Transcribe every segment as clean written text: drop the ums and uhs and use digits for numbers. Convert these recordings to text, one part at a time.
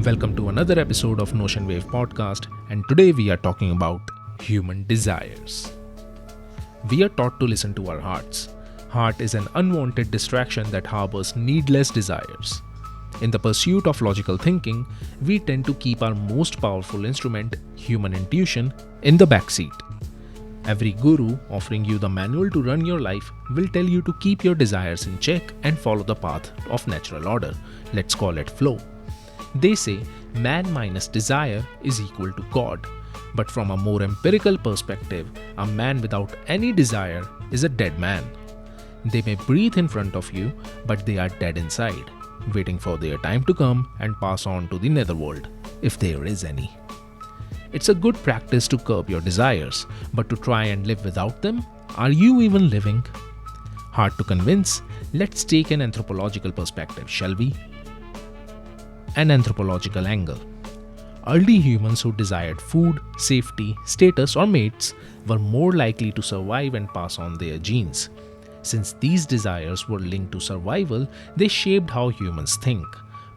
Welcome to another episode of Notion Wave podcast, and today we are talking about human desires. We are taught to listen to our hearts. Heart is an unwanted distraction that harbors needless desires. In the pursuit of logical thinking, we tend to keep our most powerful instrument, human intuition, in the backseat. Every guru offering you the manual to run your life will tell you to keep your desires in check and follow the path of natural order. Let's call it flow. They say man minus desire is equal to God. But from a more empirical perspective, a man without any desire is a dead man. They may breathe in front of you, but they are dead inside, waiting for their time to come and pass on to the netherworld, if there is any. It's a good practice to curb your desires, but to try and live without them, are you even living? Hard to convince. Let's take an anthropological perspective, shall we? An anthropological angle. Early humans who desired food, safety, status, or mates were more likely to survive and pass on their genes. Since these desires were linked to survival, they shaped how humans think.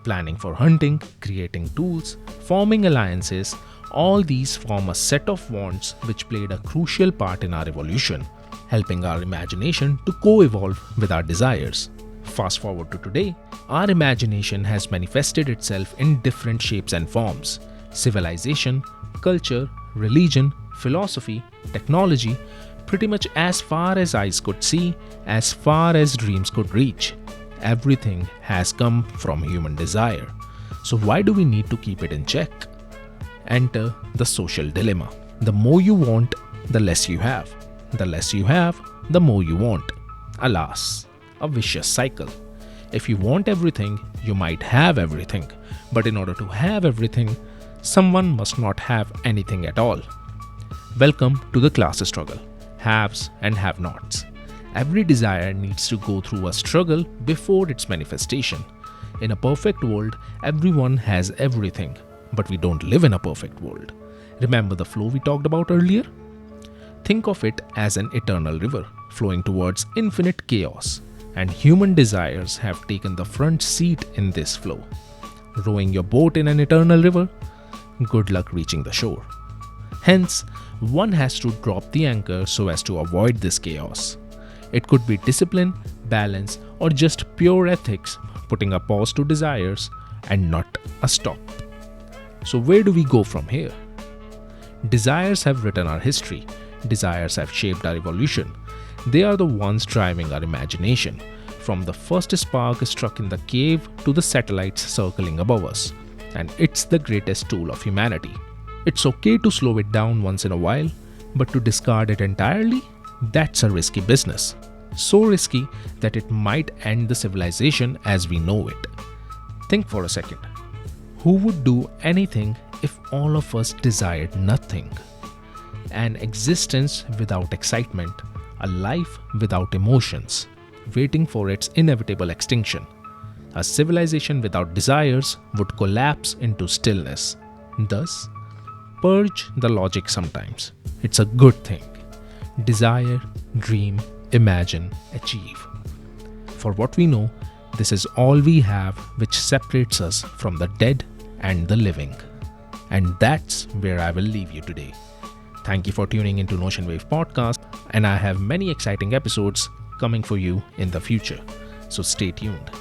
Planning for hunting, creating tools, forming alliances, all these form a set of wants which played a crucial part in our evolution, helping our imagination to co-evolve with our desires. Fast forward to today, our imagination has manifested itself in different shapes and forms. Civilization, culture, religion, philosophy, technology, pretty much as far as eyes could see, as far as dreams could reach. Everything has come from human desire. So why do we need to keep it in check? Enter the social dilemma. The more you want, the less you have. The less you have, the more you want. Alas, a vicious cycle. If you want everything, you might have everything. But in order to have everything, someone must not have anything at all. Welcome to the class struggle. Haves and have-nots. Every desire needs to go through a struggle before its manifestation. In a perfect world, everyone has everything. But we don't live in a perfect world. Remember the flow we talked about earlier? Think of it as an eternal river flowing towards infinite chaos. And human desires have taken the front seat in this flow. Rowing your boat in an eternal river? Good luck reaching the shore. Hence, one has to drop the anchor so as to avoid this chaos. It could be discipline, balance, or just pure ethics, putting a pause to desires and not a stop. So where do we go from here? Desires have written our history. Desires have shaped our evolution. They are the ones driving our imagination, from the first spark struck in the cave to the satellites circling above us. And it's the greatest tool of humanity. It's okay to slow it down once in a while, but to discard it entirely, that's a risky business. So risky that it might end the civilization as we know it. Think for a second. Who would do anything if all of us desired nothing? An existence without excitement, a life without emotions, waiting for its inevitable extinction. A civilization without desires would collapse into stillness. Thus, purge the logic sometimes. It's a good thing. Desire, dream, imagine, achieve. For what we know, this is all we have which separates us from the dead and the living. And that's where I will leave you today. Thank you for tuning into Notion Wave podcast, and I have many exciting episodes coming for you in the future. So stay tuned.